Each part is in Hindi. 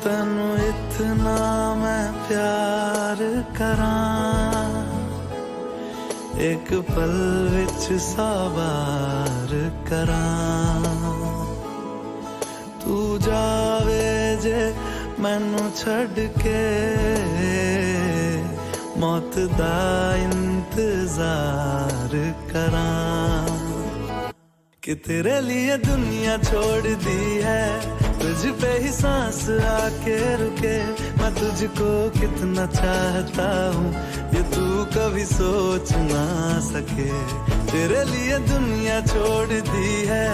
तेनू इतना मैं प्यार करां, एक पल विच साबार करां। तू जावे जे मैनू छड़ के, मौत दा इंतजार करां। कि तेरे लिए दुनिया छोड़ दी है, तुझ पे ही सांस आके रुके। मैं तुझको कितना चाहता हूँ ये तू कभी सोच ना सके। तेरे लिए दुनिया छोड़ दी है,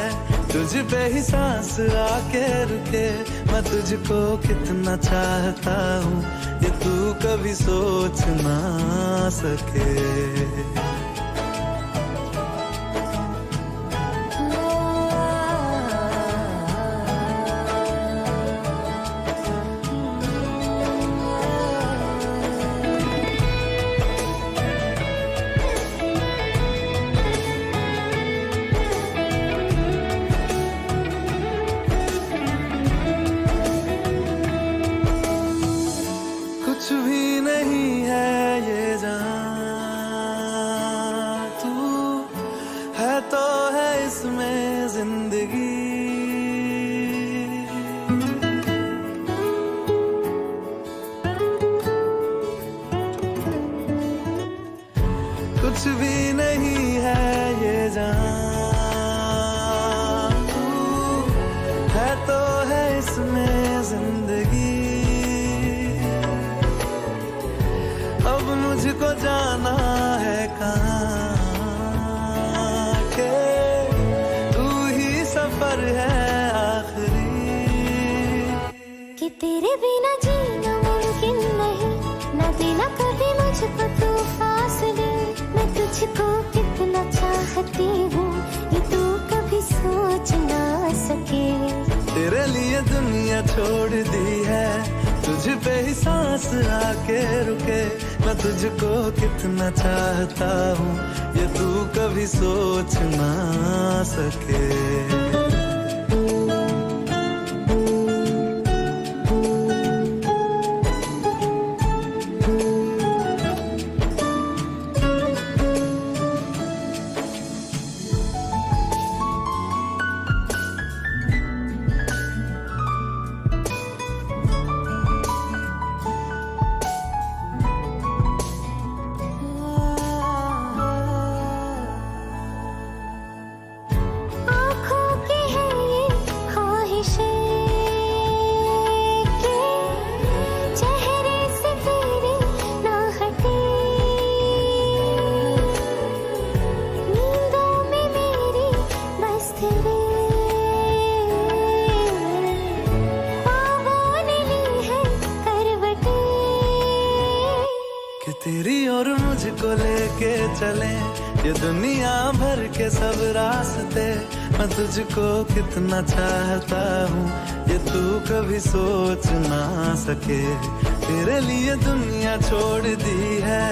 तुझ पे ही सांस आके रुके। मैं तुझको कितना चाहता हूँ ये तू कभी सोच ना सके। कुछ भी नहीं है ये जान, तू है तो है इसमें जिंदगी। कुछ भी नहीं है ये जान, तू है तो है इसमें जिंदगी। अब मुझको जाना है कहाँ के, तू ही सफर है आखिरी। कि तेरे बिना जीना मुमकिन नहीं, ना देना कभी मुझको तू फासले। मैं तुझको कितना चाहती हूँ ये तू कभी सोच ना सके। तेरे लिए दुनिया छोड़ दी है, तुझ पे ही सांस आके रुके। मैं तुझको कितना चाहता हूँ ये तू कभी सोच ना सके। तेरी और मुझको लेके चले ये दुनिया भर के सब रास्ते। मैं तुझको कितना चाहता हूँ ये तू कभी सोच ना सके। तेरे लिए दुनिया छोड़ दी है,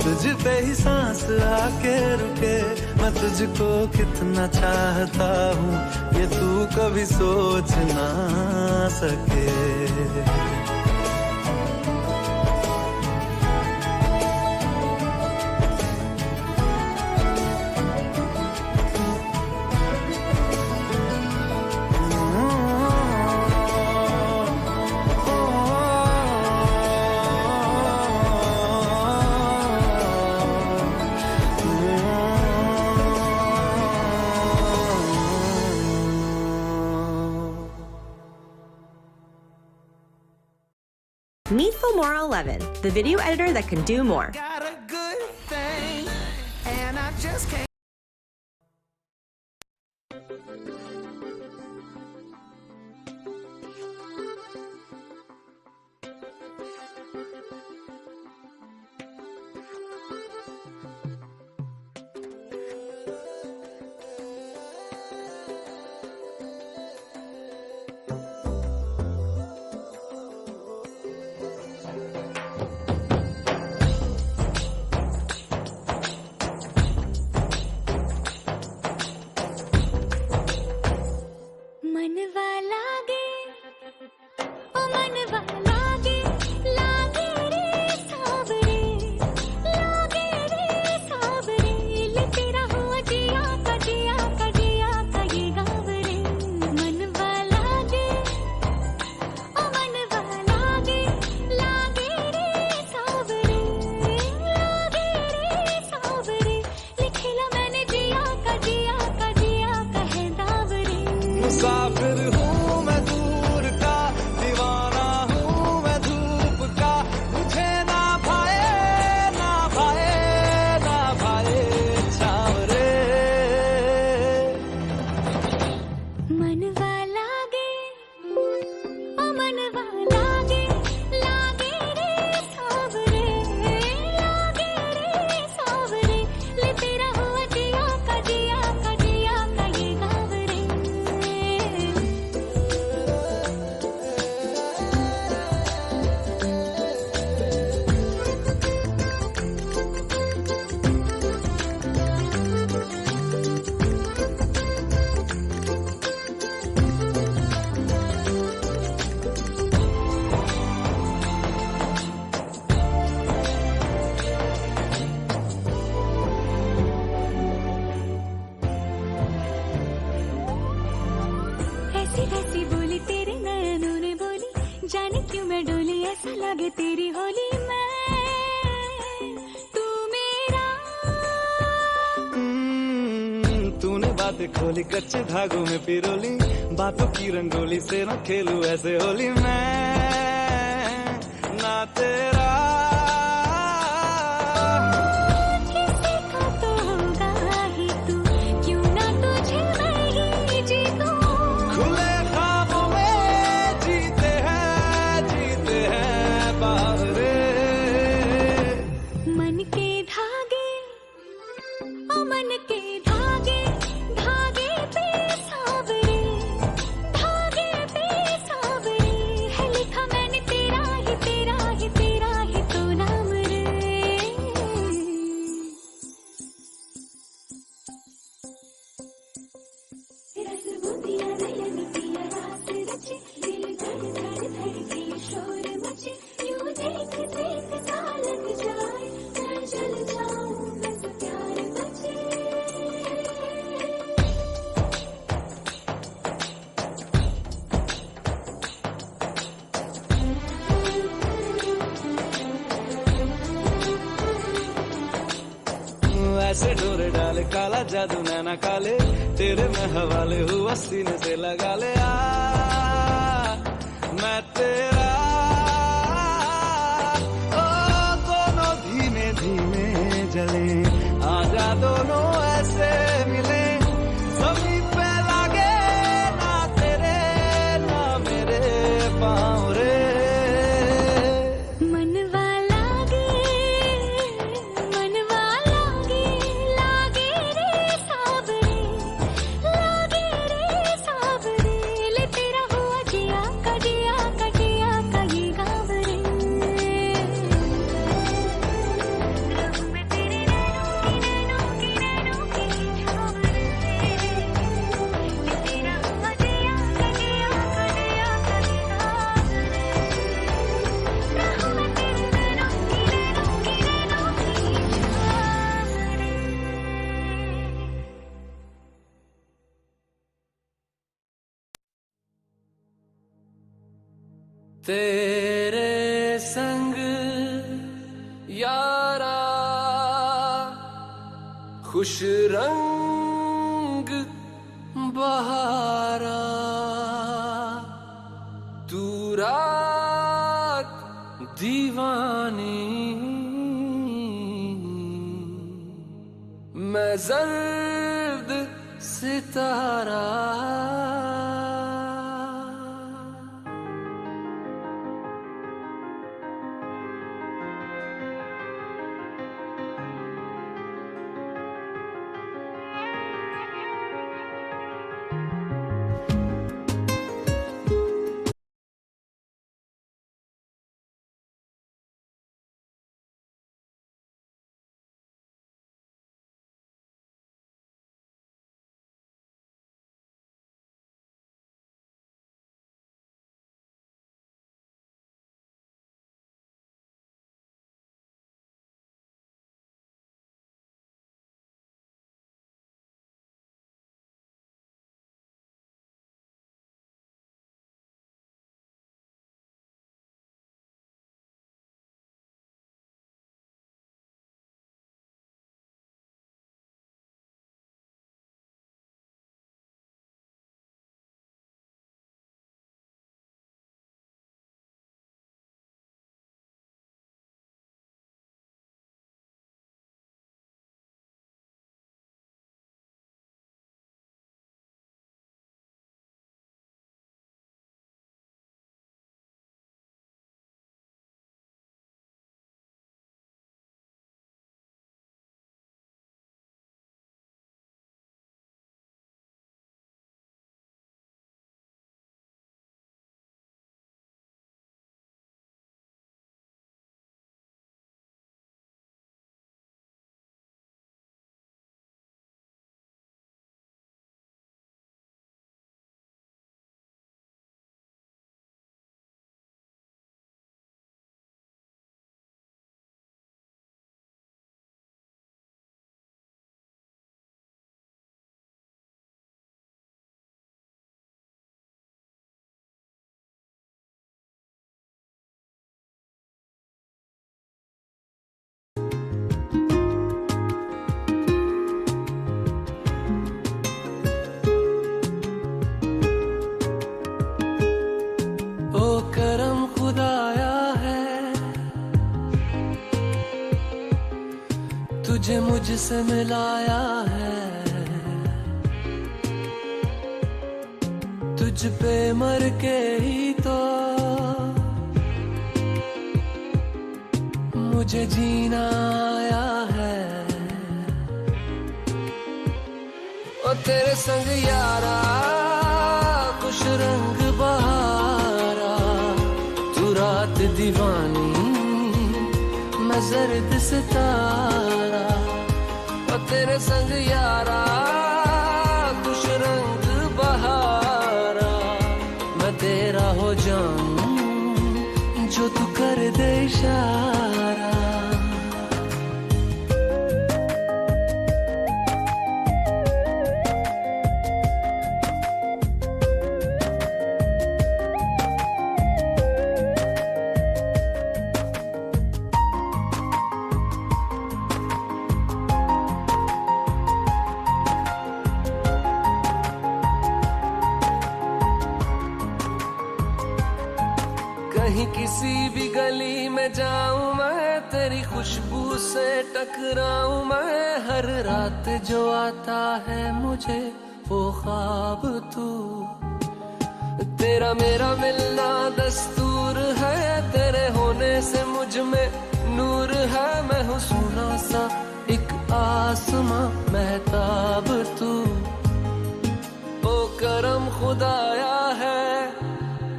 तुझ पे ही सांस आके रुके। मैं तुझको कितना चाहता हूँ ये तू कभी सोच ना सके। Meet Filmora 11, the video editor that can do more. Got a good thing, and I just can't. मुसाफिर हूँ मैं दूर का, दीवाना हूँ मैं धूप का, मुझे ना भाए ना भाए ना भाए छावरे। मनवा लागे ओ मनवा लागे, लागे रे सावरे, लागे रे सावरे, ले तेरा हुआ जिया का जिया का जिया का ये गाँव रे। ऐसी वैसी बोली तेरे नयनों ने बोली, जाने क्यों मैं डोली, ऐसा लगे तेरी होली मैं तू मेरा। तूने बातें खोली कच्चे धागों में पिरोली, बातों की रंगोली से न खेलूं ऐसे होली मैं ना तेरा। किसी का तो होगा ही तू, क्यों ना तुझे मैं ही जीतूं। खुले ख्वाबों में जीते हैं बावरे। मन के धागे ओ मन के धागे, धागे पे सावरे, धागे पे सावरे, है लिखा मैंने तेरा ही तेरा ही तेरा ही तो नाम रे। रस बूंदिया नयन पिया रास रचे, दिल धड़ धड़ धड़के शोर मचे, यूं देख देख सा लग जाए, मैं जल जाऊं बस प्यार बचे। ऐसे डोरे डाले काला जादू नैना काले, तेरे में हवाले हुआ सीने से लगा ले आ मैं तेरा। ओ दोनों धीमे धीमे जले, आजा दोनों ऐसे मिले, जमीन पे लागे ना तेरे ना मेरे पाँव रे। मनवा लागे, मनवा लागे, लागे रे सावरे, लागे रे सावरे, ले तेरा हुआ जिया का जिया का जिया का ये गाँव रे। रहूं मैं तेरे नैनों की नैनों की छाव रे, ले तेरा हुआ जिया का जिया का जिया का ये गाँव रे। रहूं मैं तेरे नैनों की नैनों की नैनों की छाव रे। तेरे संग यारा खुश रंग बहारा, तू रात दीवानी मैं जर्द सितारा। तुझसे मिलाया है, तुझ पे मर के ही तो मुझे जीना आया है। ओ तेरे संग यारा कुछ रंग बहारा, तू रात दीवानी मैं जर्द सितारा। ओ तेरे संग यारा कुछ रंग बहारा, मैं तेरा हो जाऊं जो तू कर दे इशारा। कहीं किसी भी गली में जाऊं मैं, तेरी खुशबू से टकराऊं मैं। हर रात जो आता है मुझे वो ख्वाब तू, तेरा मेरा मिलना दस्तूर है। तेरे होने से मुझ में नूर है, मैं हूँ सोना सा एक आसमां महताब तू। ओ करम खुदाया है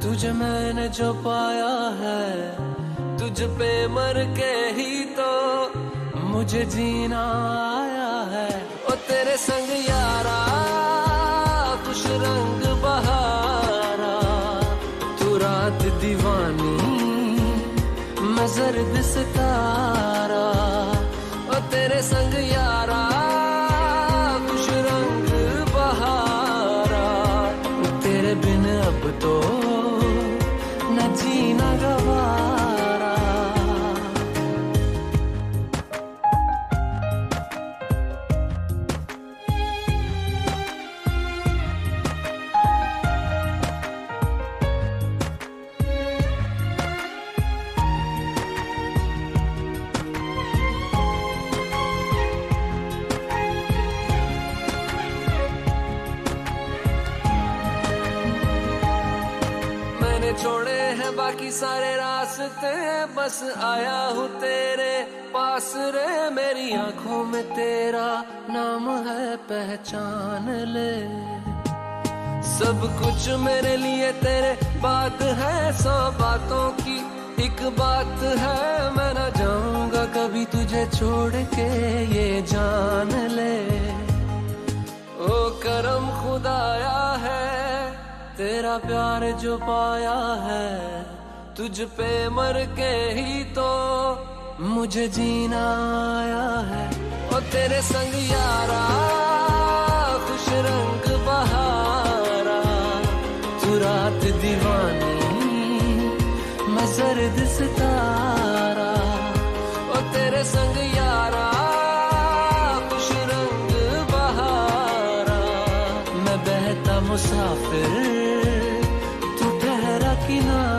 तुझे मैंने जो पाया है, तुझ पे मर के ही तो मुझे जीना आया है। ओ तेरे संग यारा कुछ रंग बहारा, तू रात दीवानी मैं जर्द सितारा। ओ तेरे संग यारा कुछ रंग बहारा, तेरे बिन अब तो न जीना गवारा। छोड़े हैं बाकी सारे रास्ते, बस आया हूँ तेरे पास रे। मेरी आंखों में तेरा नाम है पहचान ले, सब कुछ मेरे लिए तेरे बात है। 100 बातों की एक बात है, मैं ना जाऊंगा कभी तुझे छोड़ के ये जान ले। ओ करम खुदाया है तेरा प्यार जो पाया है, तुझ पे मर के ही तो मुझे जीना आया है। ओ तेरे संग यारा खुश रंग बहारा, तू रात दीवानी मैं जर्द सितारा। ओ तेरे संग यारा खुश रंग बहारा, मैं बहता मुसाफिर तू ठहरा किनारा।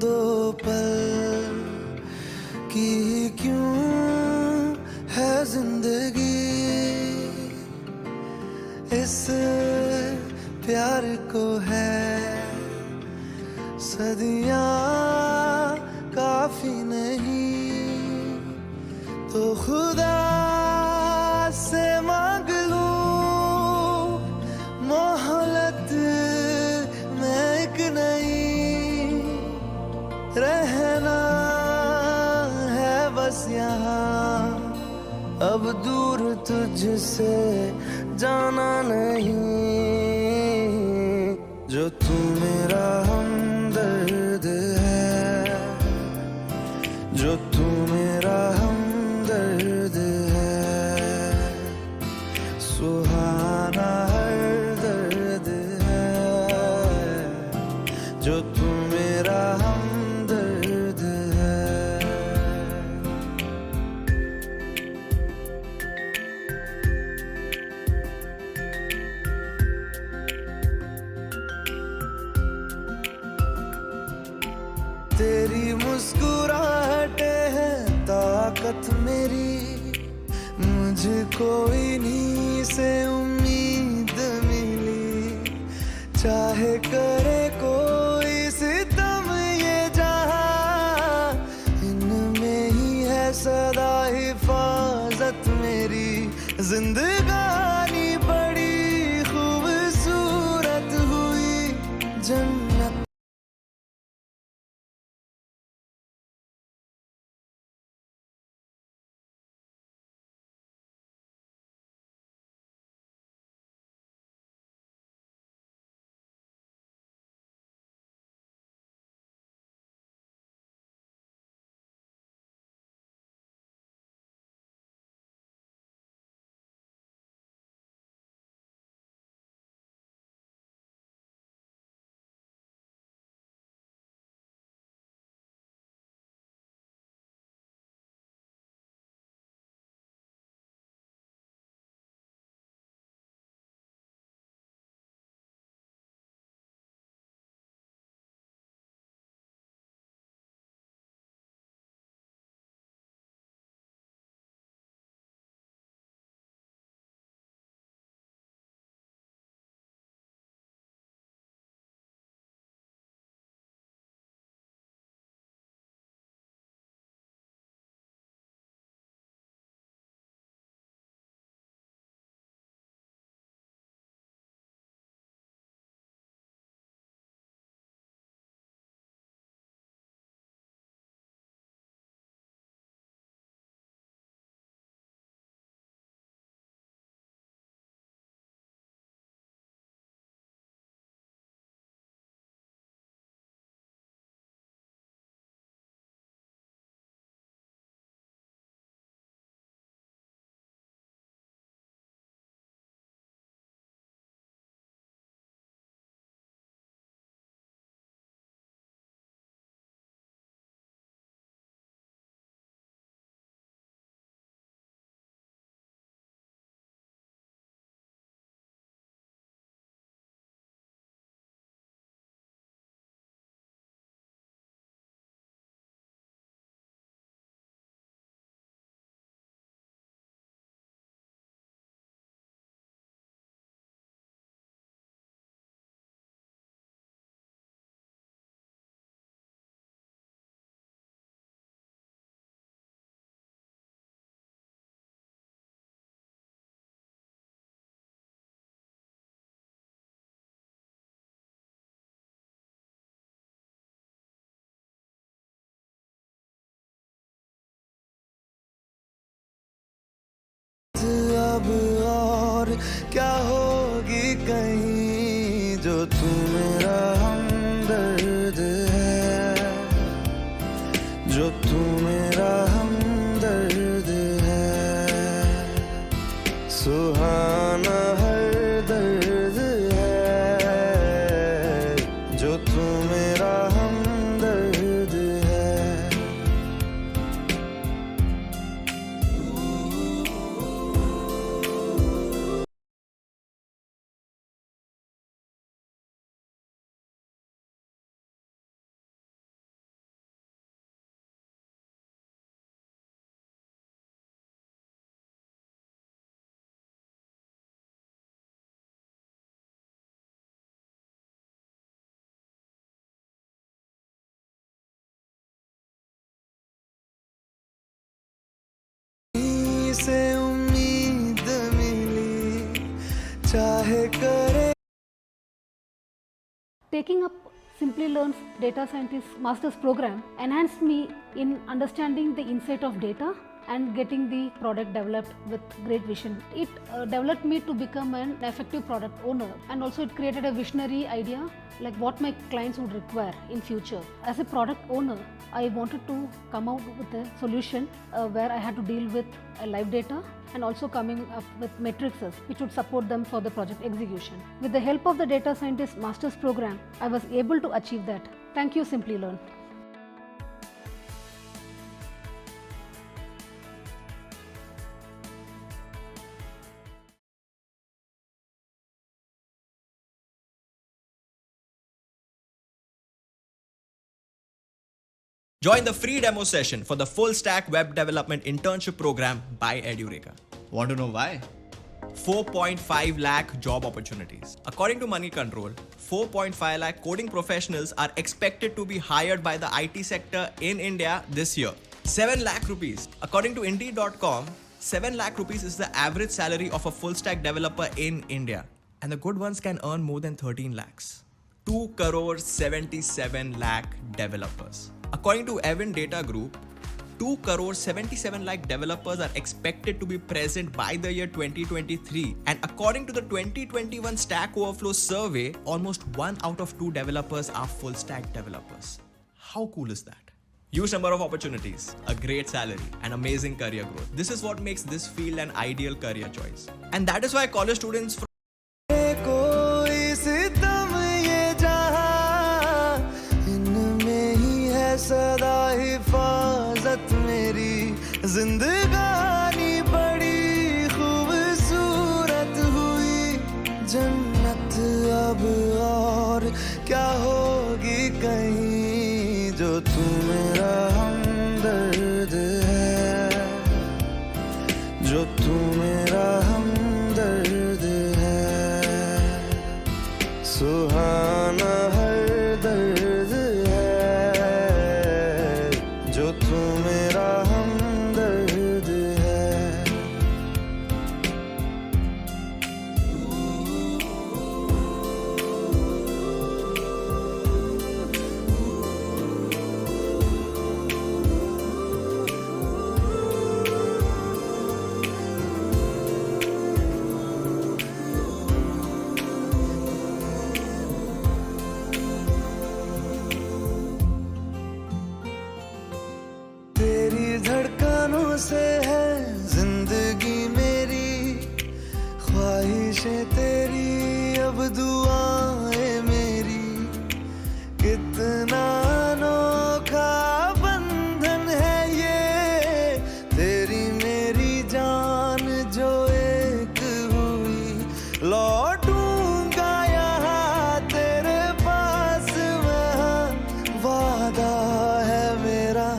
दो पल की क्यों है जिंदगी, इस प्यार को है सदियां काफी नहीं। तो खुदा से मांग लूं मोहलत में एक नहीं, रहना है बस यहाँ अब दूर तुझसे जाना नहीं। जो तू मेरा हमदर्द है, जो तू मेरा हमदर्द सुहाना हर दर्द है, जो तू मेरा हमदर्द है। तेरी मुस्कुराहटे है ताकत मेरी, मुझको इन्हीं से उम्मीद मिली। चाहे करे कोई सितम ये जहां, इनमें ही है सदा हिफाजत मेरी। जिंदगानी बड़ी खूबसूरत हुई जन्नत। अब और क्या होगी कहीं, जो तू मेरा हमदर्द है, जो तू मेरा हमदर्द है। सुहाना हर दर्द है, जो तू मेरा हमदर्द है। से उम्मीद मिली, चाहे करे। Taking up Simply Learn's Data Scientist Master's program enhanced me in understanding the insight of data, and getting the product developed with great vision. It developed me to become an effective product owner, and also it created a visionary idea like what my clients would require in future. As a product owner, I wanted to come out with a solution where I had to deal with live data and also coming up with matrices which would support them for the project execution. With the help of the Data Scientist Master's Program, I was able to achieve that. Thank you, Simplilearn. Join the free demo session for the full stack web development internship program by Edureka. Want to know why? 4.5 lakh job opportunities. According to Money Control, 4.5 lakh coding professionals are expected to be hired by the IT sector in India this year. 7 lakh rupees. According to Indeed.com, 7 lakh rupees is the average salary of a full stack developer in India. And the good ones can earn more than 13 lakhs. 2 crore 77 lakh developers. According to Evin Data Group, 2 crore 77 lakh developers are expected to be present by the year 2023. And according to the 2021 Stack Overflow survey, almost 1 out of 2 developers are full stack developers. How cool is that? Huge number of opportunities, a great salary, and amazing career growth. This is what makes this field an ideal career choice. And that is why college students from सदा हिफाजत मेरी जिंदगानी बड़ी खूबसूरत हुई जन्नत अब और क्या होगी कहीं जो तू मेरा हमदर्द है जो तू मेरा हमदर्द है सुहाना हर दर्द जो तू मेरा हमदर्द है धड़कनों से है जिंदगी मेरी ख्वाहिशें तेरी अब दुआएं मेरी कितना अनोखा बंधन है ये तेरी मेरी जान जो एक हुई लौटूंगा यहाँ तेरे पास वहाँ वादा है मेरा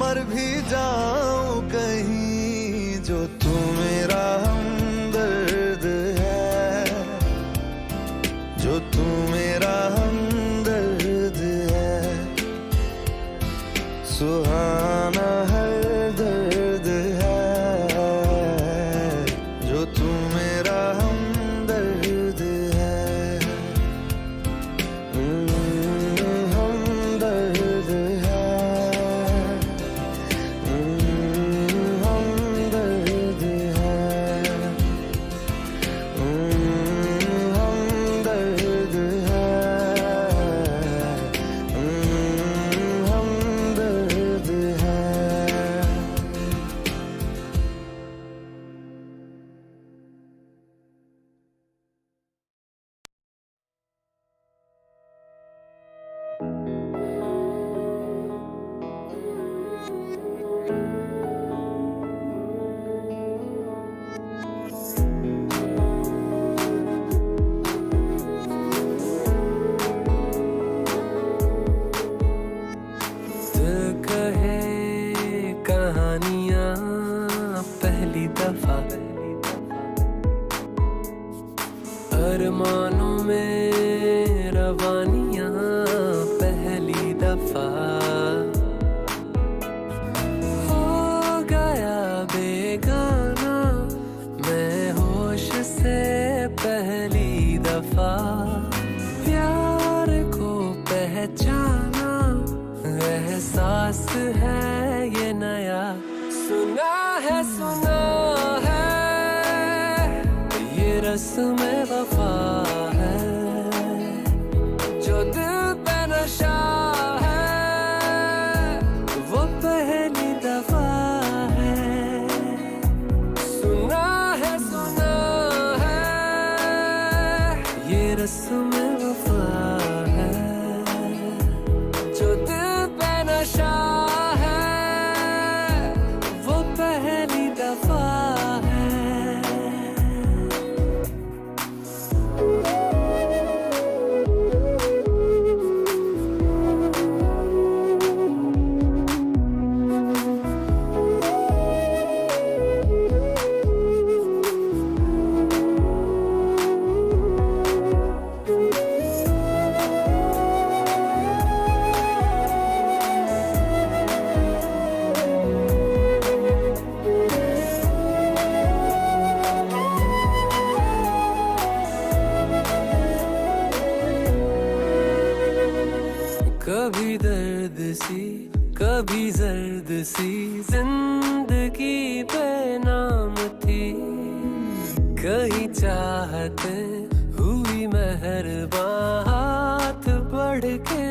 मर भी जाऊं कहीं जो तू मेरा हमदर्द है जो तू मेरा हमदर्द है सुहाना हर दर्द है जो तू मेरा हमदर्द है हमदर्द है अरमानों में रवानियां पहली दफा हो गया बेगाना मैं होश से पहली दफा प्यार को पहचाना एहसास है ये नया सुना ये रस्म वफा है जो दिल पे नशा है वो पहली दफा है कभी दर्द सी कभी जर्द सी जिंदगी बेनाम थी कहीं चाहते हुई मेहरबान हाथ बढ़ के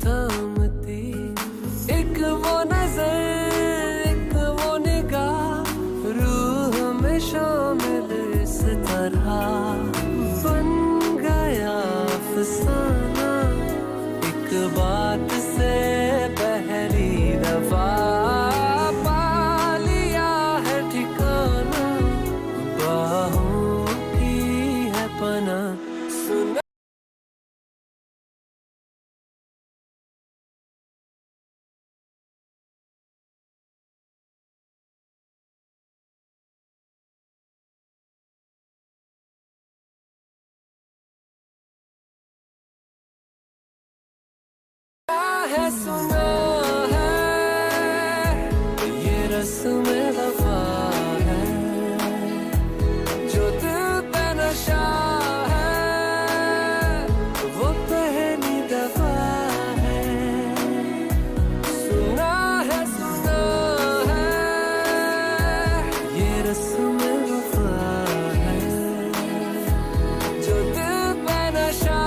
थामती एक वो नजर एक वो निगाह रूह में शामिल इस तरह बन गया अफसाना एक बात से पहली दफा पा लिया है ठिकाना बाहों की है पना सुना है सुना है ये रस्म वफा है जो दिल पे नशा है वो पहली दफा है सुना है ये रस्म वफा है जो दिल पे नशा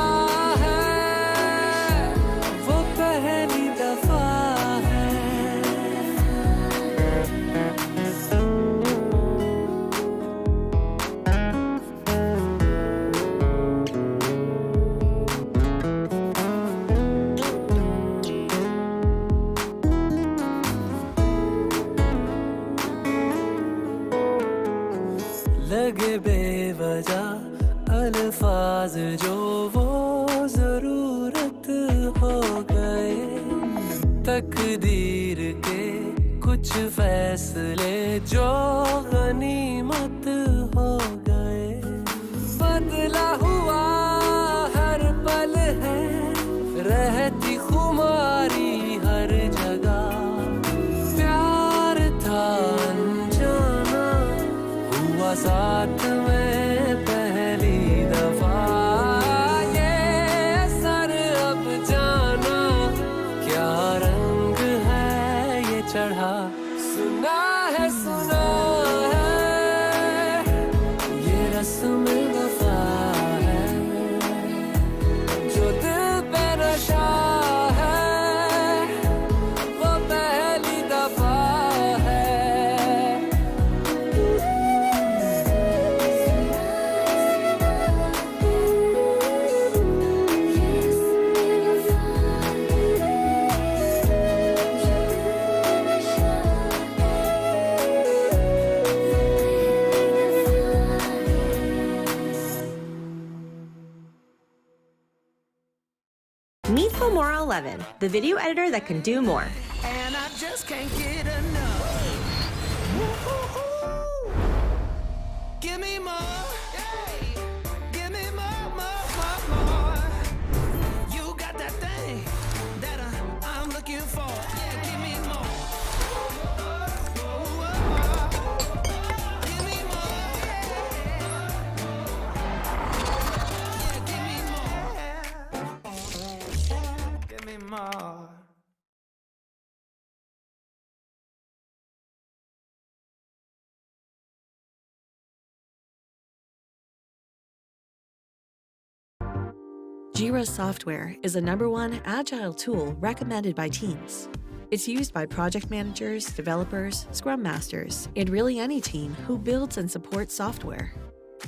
वो पहली दफा है लगे बेवजह अल्फाज जो वो जरूरत हो गए तकदीर के कुछ फैसले जो गनीमत हो गए बदला हुआ हर पल है रहती खुमारी हर जगह प्यार था अनजाना हुआ साथ में पहली दफा ये असर अब जाना क्या रंग है ये चढ़ा सुना है ये रस्म वफा है जो दिल पे नशा है वो पहली दफा है Meet Filmora 11, the video editor that can do more. And I just can't get enough. Give me more. Give me more. You got that thing that I'm looking for. Yeah, give me more. Give me more. Yeah, give me more. Give me more. Jira Software is a #1 agile tool recommended by teams. It's used by project managers, developers, scrum masters, and really any team who builds and supports software.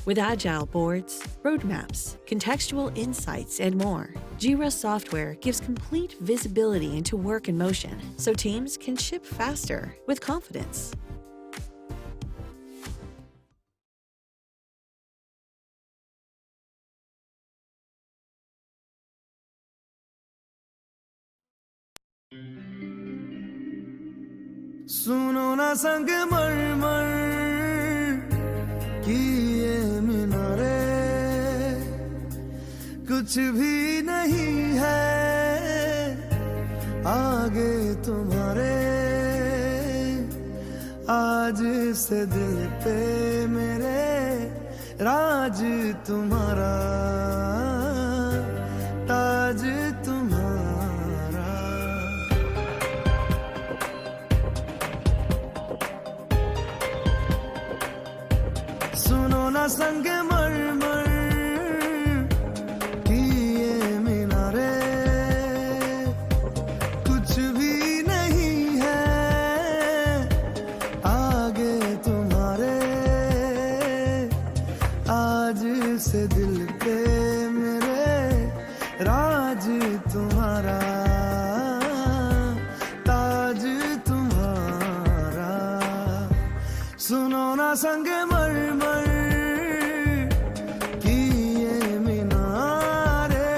With agile boards, roadmaps, contextual insights, and more, Jira software gives complete visibility into work in motion so teams can ship faster with confidence. सुनो ना संग मरमर की ये मीनारे, कुछ भी नहीं है आगे तुम्हारे। आज से दिल पे मेरे राज तुम्हारा, ताज तुम्हारा। सुनो ना संग मरमर की ये मीनारे, कुछ भी नहीं है आगे तुम्हारे। आज से दिल पे मेरे राज तुम्हारा, ताज तुम्हारा। सुनो ना संग मरमर की ये मीनारे।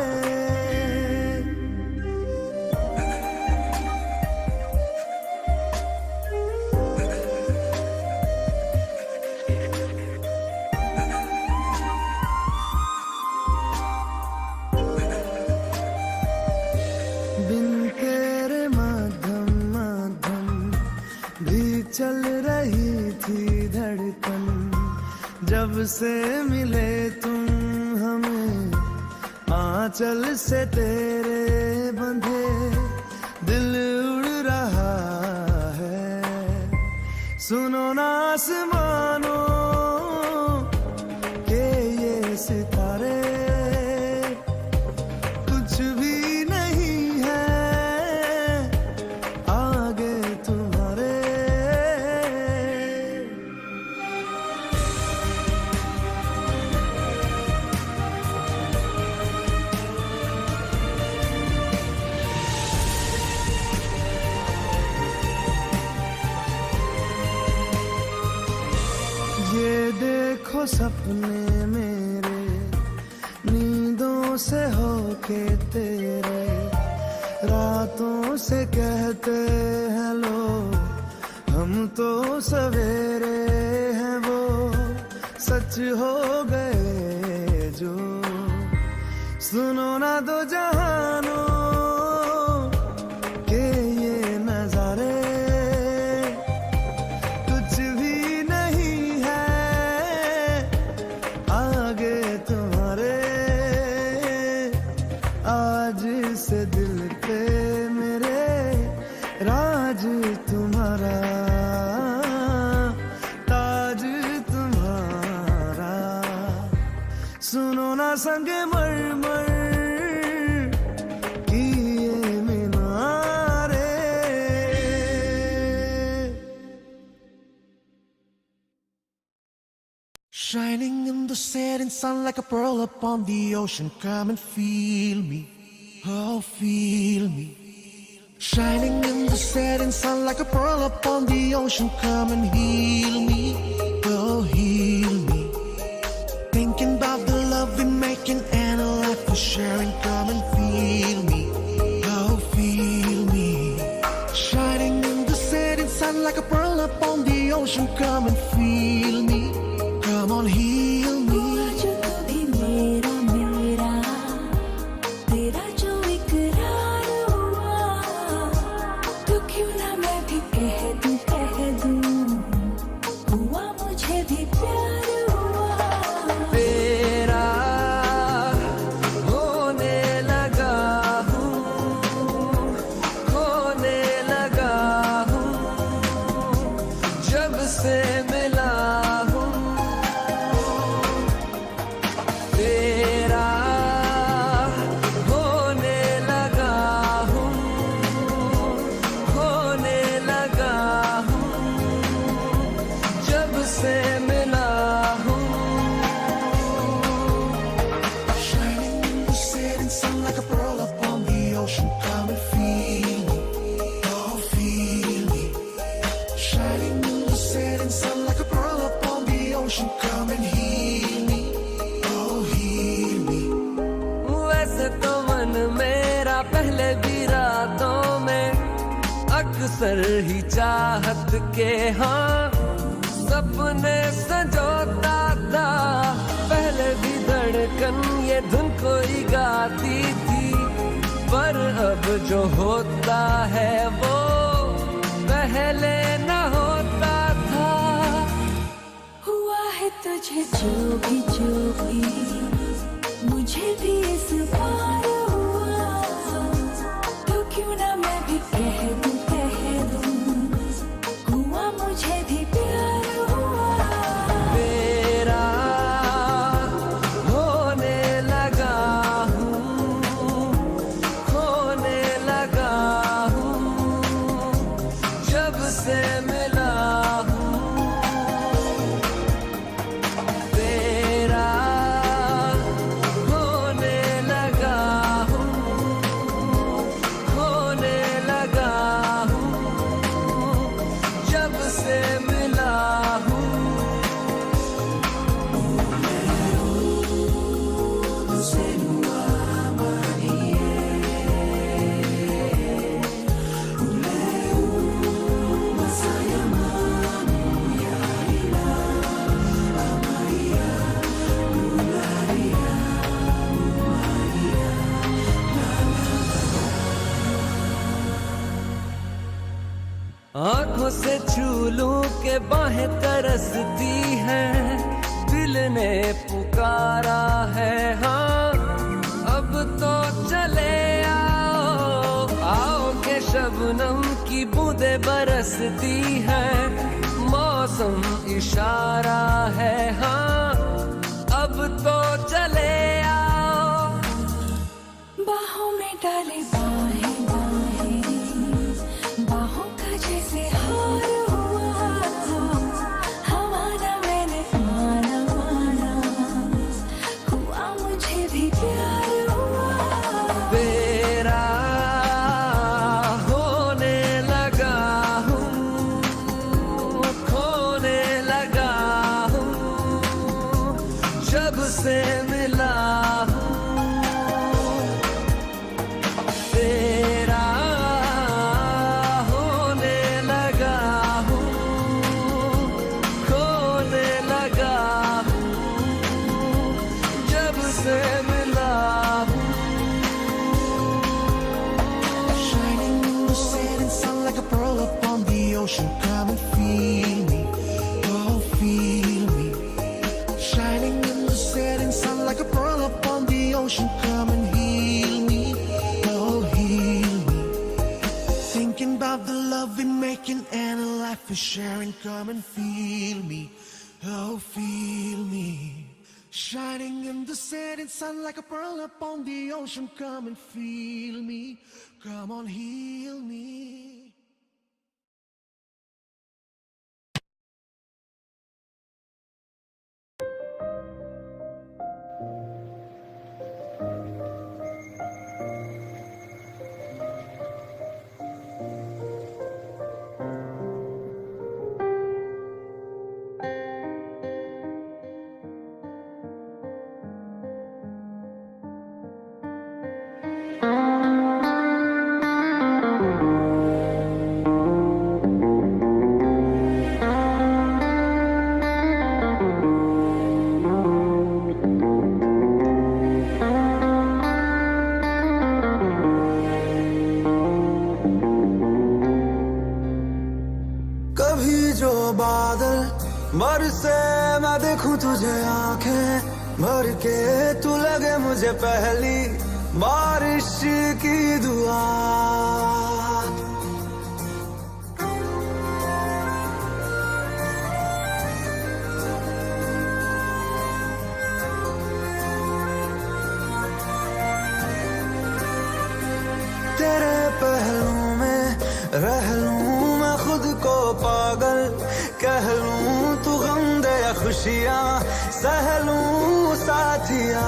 बिन तेरे माध्यम माध्यम भी चल रही थी धड़कन। जब से मिले तुम हमें आंचल से तेरे बंधे, दिल उड़ रहा है। सुनो ना आसमानों के ये सितारे, कुछ भी नहीं है आगे तुम्हारे। ये देखो सपने मेरे नींदों से होके तेरे, रातों से कहते हैं लोग हम तो सवेरे हैं। वो सच हो गए जो, सुनो ना दो जहानों के ये नजारे, कुछ भी नहीं है आगे तुम्हारे। आज से दिल पे मेरे राज तुम्हारा, ताज तुम्हारा। सुनो ना संग मरमर की ये मीनारे। Shining in the setting sun like a pearl upon the ocean. Come and feel me, oh feel me. Shining in the setting sun like a pearl upon the ocean. Come and heal me, oh heal me. Thinking about the love we're making and a life we're sharing. Come and feel me, oh feel me. Shining in the setting sun like a pearl upon the ocean. Come and feel me, come on heal me. जो तू भी मेरा मेरा, तेरा जो इकरार हुआ, तो क्यों ना मैं भी कह दूं हुआ असर ही चाहत के हाँ सपने संजोता था। पहले भी धड़कन ये धुन कोई गाती थी, पर अब जो होता है वो पहले न होता था। हुआ है तुझे जो भी मुझे भी इस बार हुआ, तो क्यों ना मैं भी कह दूं हुआ मुझे भी प्यार हुआ। तेरा होने लगा हूँ, खोने लगा हूँ, जब से मिला हूँ। तेरा होने लगा हूँ, खोने लगा हूँ, जब से मिला हूँ। आंखों से छू लूं के बाहें तरसती हैं, दिल ने पुकारा है हाँ अब तो चले आओ। आओ के शबनम की बूंदें बरसती हैं, मौसम इशारा है हाँ अब तो चले आओ। बाहों में डाले बाहें बाहों का जैसे हार हुआ, हमारा मैंने माना हुआ मुझे भी प्यार हुआ। तेरा होने लगा हूँ, खोने लगा हूँ, जब से मिला हूँ। तेरा होने लगा हूँ, खोने लगा हूँ, जब से मिला हूँ। Shining in the setting sun like a pearl upon the ocean. Come and feel me, oh feel me. Shining in the setting sun like a pearl upon the ocean. Come and heal me, oh heal me. Thinking about the love we're making and a life we're sharing. Come and feel me, oh feel me. Shining in the setting sun like a pearl upon the ocean. Come and feel me, come on heal me. कभी जो बादल बरसे मैं देखूं तुझे आंखें भर के, तू लगे मुझे पहली बारिश की दुआ। तेरे पहलू में रह लूं मैं खुद को पागल, कह लूं तू गम दे या खुशियां सह लूं साथिया।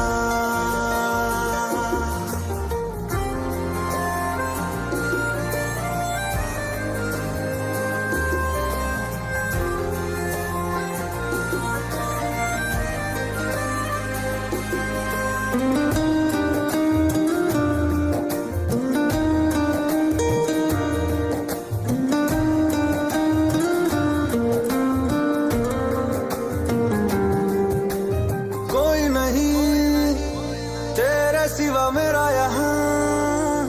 सिवा मेरा यहाँ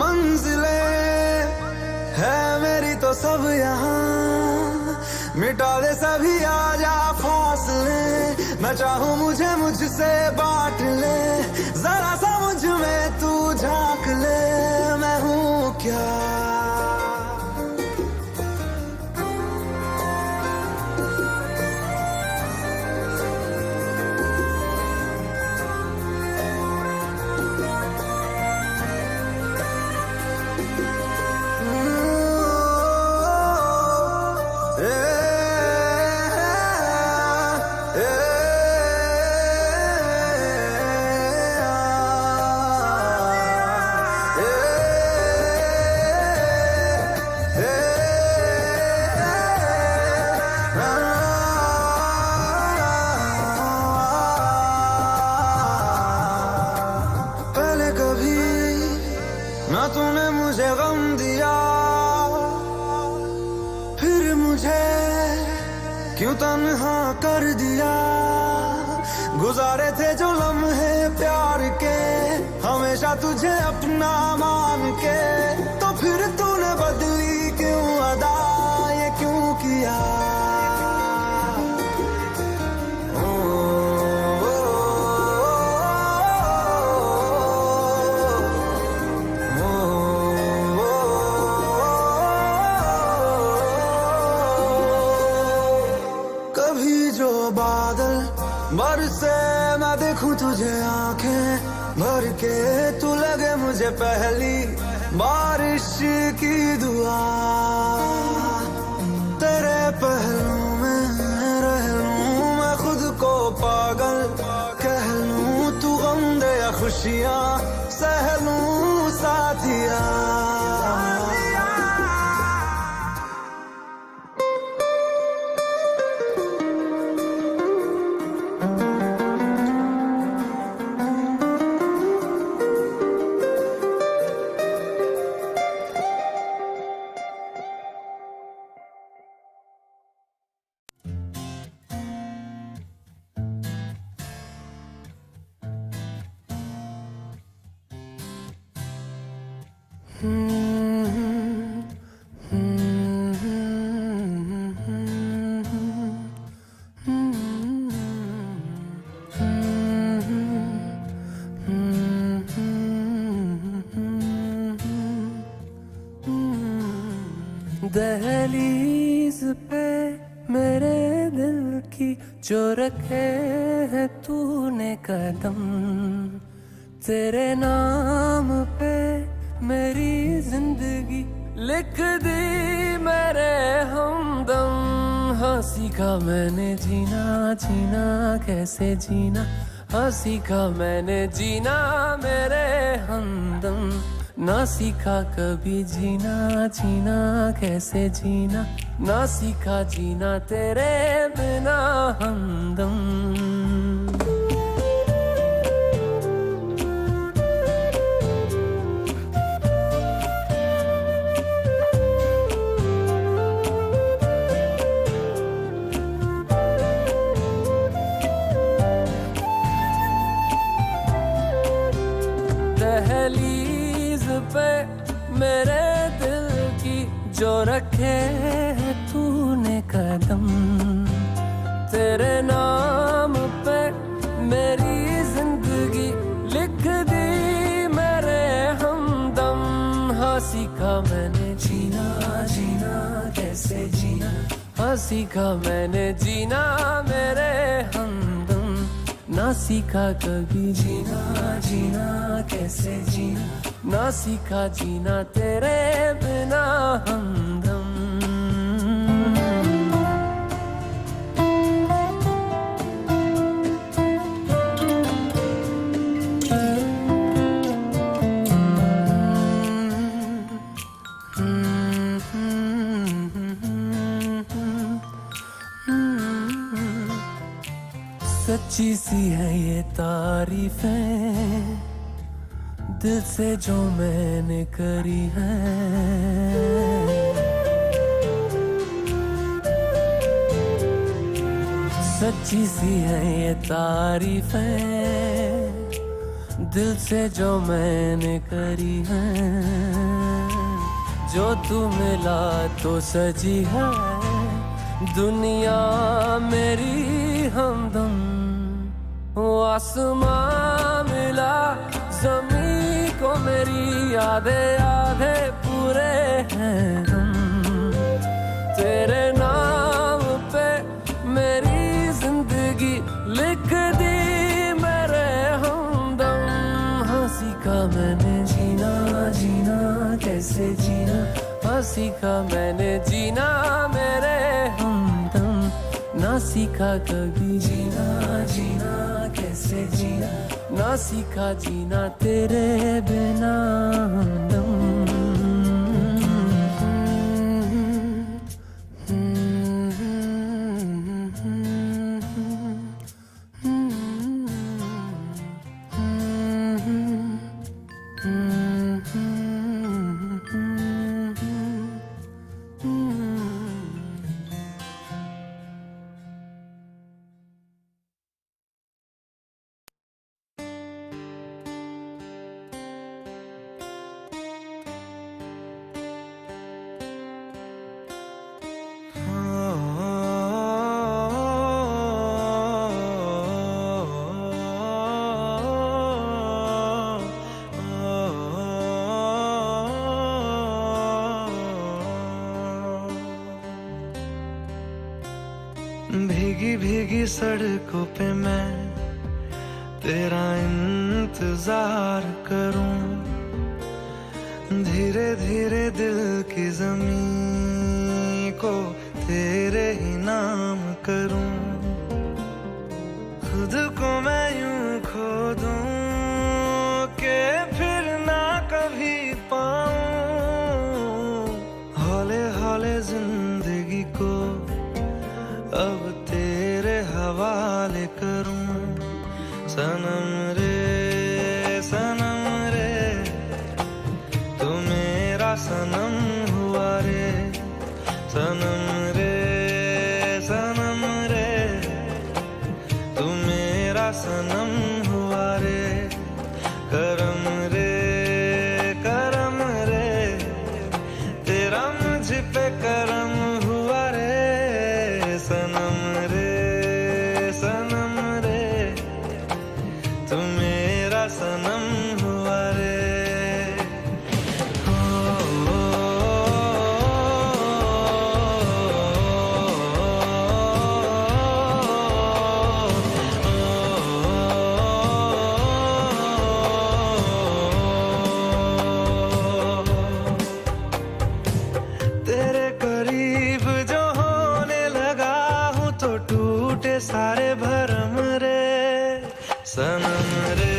मंजिले है मेरी तो सब यहाँ मिटा दे सभी आजा फासले मैं चाहूँ मुझे मुझसे बांट ले जरा सा मुझ में तू झांक ले मैं हूँ क्या ना तूने मुझे गम दिया फिर मुझे क्यों तन्हा कर दिया गुजारे थे जो लम्हे प्यार के हमेशा तुझे अपना मान के तो फिर तूने बदली क्यों अदा ये क्यों किया बादल बरसे मैं देखूं तुझे आंखें भर के तू लगे मुझे पहली बारिश की दुआ तेरे पहलू में रह लूं मैं खुद को पागल कह लूं तू गम दे या खुशियां सह लूं साथिया दहलीज पे मेरे दिल की जो रखे है तूने कदम तेरे नाम पे मेरी जिंदगी लिख दी मेरे हमदम हाँ सीखा मैंने जीना जीना कैसे जीना हाँ सीखा मैंने जीना मेरे हमदम ना सीखा कभी जीना जीना कैसे जीना ना सीखा जीना तेरे बिना हमदम दहलीज पे मेरे दिल की जो रखे है तूने कदम तेरे नाम पे मेरी जिंदगी लिख दी मेरे हमदम हाँ सीखा मैंने जीना जीना कैसे जीना हाँ सीखा मैंने जीना मेरे हमदम ना सीखा कभी जीना जीना कैसे जीना ना सीखा जीना तेरे बिना हमदम सच्ची सी है ये तारीफें दिल से जो मैंने करी है सच्ची सी है ये तारीफें दिल से जो मैंने करी है, जो तू मिला तो सजी है दुनिया मेरी हमदम। वो आसमां मिला ज़मीं को मेरी आधे आधे पूरे हैं हम। तेरे नाम पे मेरी जिंदगी लिख दी मेरे हमदम। हाँ सीखा मैंने जीना जीना कैसे जीना, हाँ सीखा मैंने जीना मेरे हमदम। ना सीखा कभी जीना जीना कैसे जीना, ना सीखा जीना तेरे बिना हमदम। भीगी भीगी सड़कों पे मैं तेरा इंतजार करूं, धीरे धीरे दिल की ज़मीं को तेरे ही नाम करूं। खुद को मैं यूं खो दूं कि फिर ना कभी पाऊं। हौले हौले जिंदगी को अब तेरे हवाले करूं। सनम रे तू मेरा सनम हुआ रे। सनम रे तू मेरा सनम हुआ रे। करम रे तेरा मुझ पे करम हुआ रे। सनम रे तू मेरा सनम हुआ रे। तेरे करीब जो होने लगा हूँ तो टूटे सारे भरम रे। सनम रे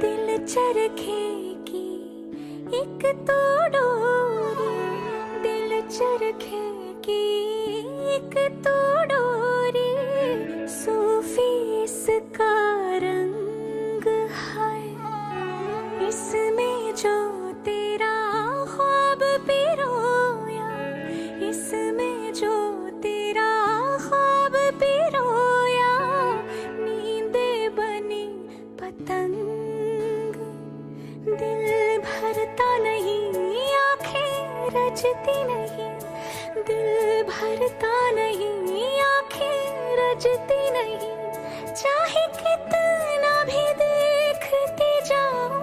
दिल चरखे की एक तो डोरी, दिल चरखे की एक तो डोरी, सूफी इसका रंग है, इसमें जो तेरा ख्वाब पिरोया, इसमें जो तेरा ख्वाब पिरोया, नींदे बनी पतंग, दिल भरता नहीं आंखें रजती नहीं, दिल भरता नहीं आंखें रजती नहीं, चाहे कितना भी देखती जाऊं,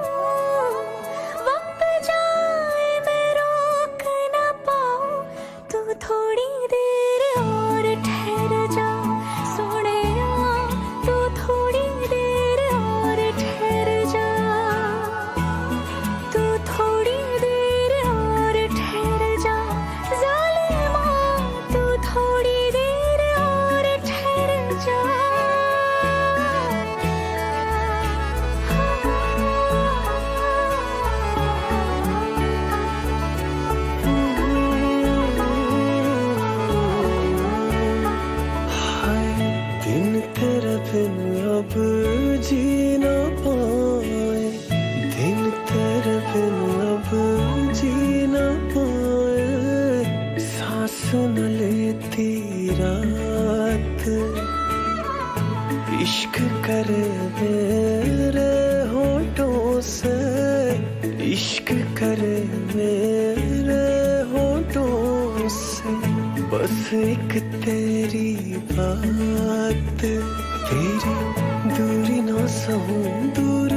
वक्त जाए मैं रोक न पाऊं, तू थोड़ी देर और ठहर जा सोनिया, तू थोड़ी देर और ठहर जा, तू थोड़ी देर और ठहर जा ज़ालिमा, तू थोड़ी देर और ठहर जा। हाय दिन तेरे बिन अब जी ना पाए, दिन तेरे बिन अब जी ना पाए, सांस न लेती रात, इश्क करे मेरे होठों से, इश्क करे मेरे होठों से, बस एक तेरी बात, तेरी दूरी ना सहूं, दूर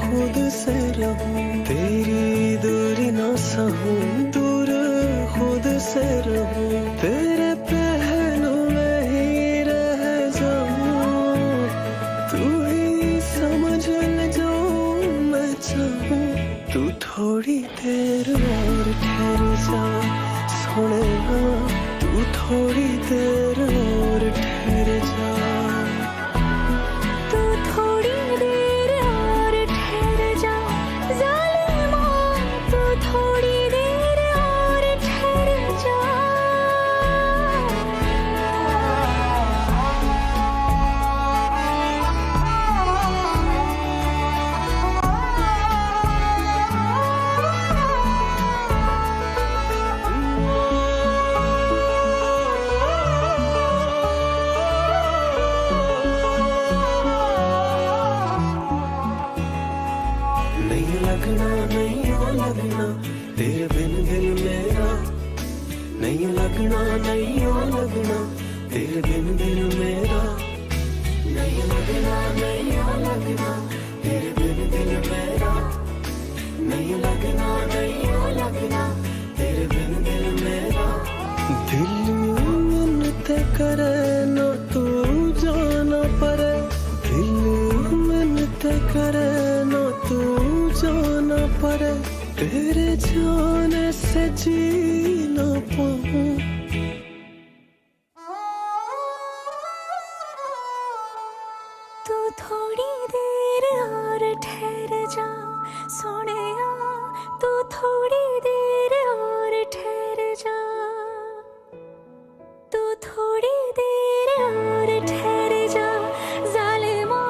खुद से रहूं, तेरी दूरी ना सहूं, दूर खुद से रहूं, तेरे पहलू में ही रह जाऊं, तू ही समझ ले जो मैं चाहूं, तू थोड़ी देर और ठहर जा सोनिया, तू थोड़ी देर और ठहर जा, तू थोड़ी देर और ठहर जा ज़ालिमा, तू थोड़ी देर और ठहर जा। नहीं लगना नहीं हो लगना तेरे बिन दिल मेरा, नहीं लगना नहीं हो लगना तेरे बिन दिल मेरा, नहीं लगना नहीं हो लगना तेरे बिन दिल मेरा, नहीं लगना नहीं हो लगना तेरे बिन दिल मेरा, दिल मिन्नते करे ना तू जाना पड़े, दिल मिन्नते करे ना तू जाना पड़े, तेरे जाने से जी ना पाऊं, तू थोड़ी देर और ठहर जा सोनिया, तू थोड़ी देर और ठहर जा, तू थोड़ी देर और ठहर जा ज़ालिमा,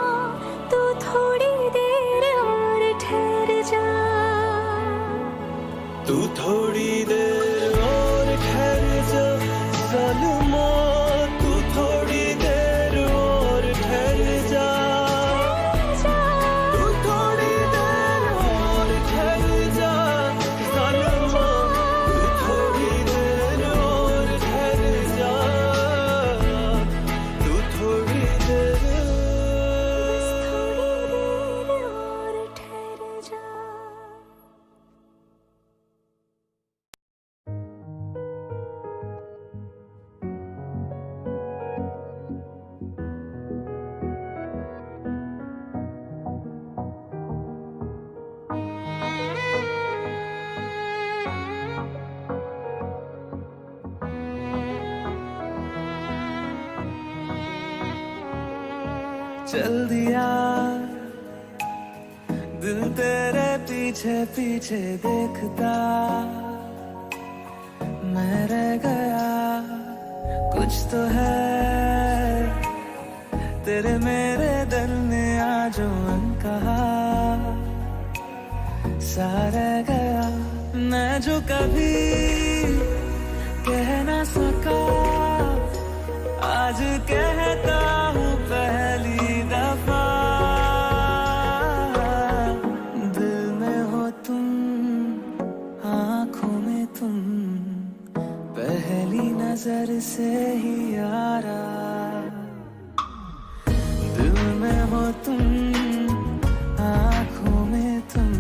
तू थोड़ी देर और ठहर जा, तू थोड़ी देर और ठहर जा ज़ालिमा, तू थोड़ी देर और ठहर जा, तू थोड़ी देर और ठहर जा ज़ालिमा, तू थोड़ी देर और ठहर जा, तू थोड़ी देर और ठहर जा। चल दिया दिल तेरे पीछे पीछे देखता मैं रह गया, कुछ तो है तेरे मेरे दिल में आज कहा सा रह गया। मैं जो कभी कह ना सका आज कहता हूँ पहली दफा। दिल में हो तुम, आँखों में तुम, पहली नजर से ही यारा। दिल में हो तुम, आँखों में तुम,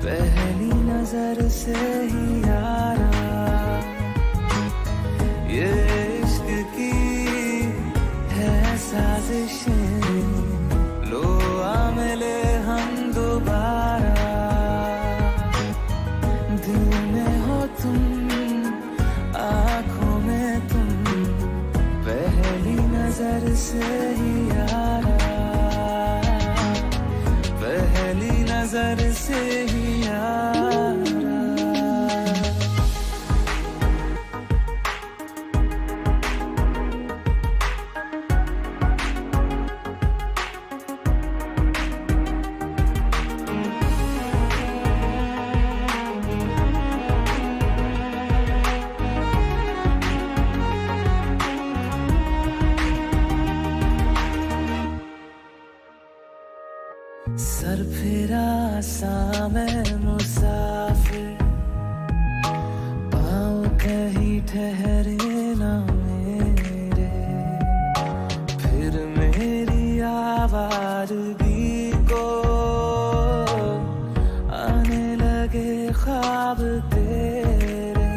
पहली नजर से ही यारा। ये इश्क की है साजिशें, लो आ मिले हम दोबारा। दिल में हो तुम, आँखों में तुम, पहली नजर से ही यारा, पहली नजर से ही यारा। सर फिरा सा मैं मुसाफिर, पाँव कहीं ठहरे ना मेरे। फिर मेरी आवारगी को आने लगे ख्वाब तेरे।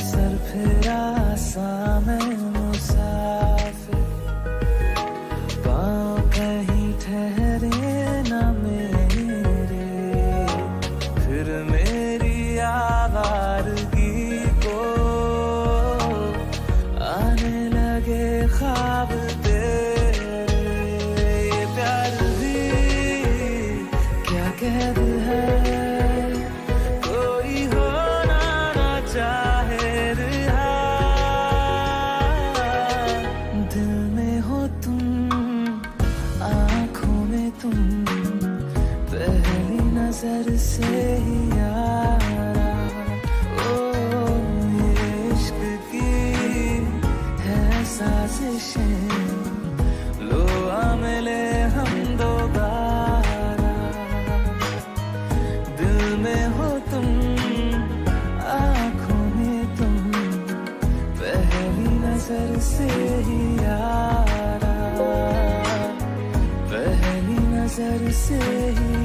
सर फिरा सा मैं मुसाफिर, पाँव कहीं ठहरे ना मेरे। फिर मेरी आवारगी को आने लगे ख्वाब तेरे। ये प्यार भी क्या कैद है, कोई होना ना चाहे रिहा। दिल में हो तुम, आँखों में तुम, पहली नजर से ही यारा। ओ ये इश्क की है साजिशें, लो आ मिले हम दोबारा। दिल में हो तुम, आँखों में तुम, पहली नजर से ही यारा, पहली नजर से ही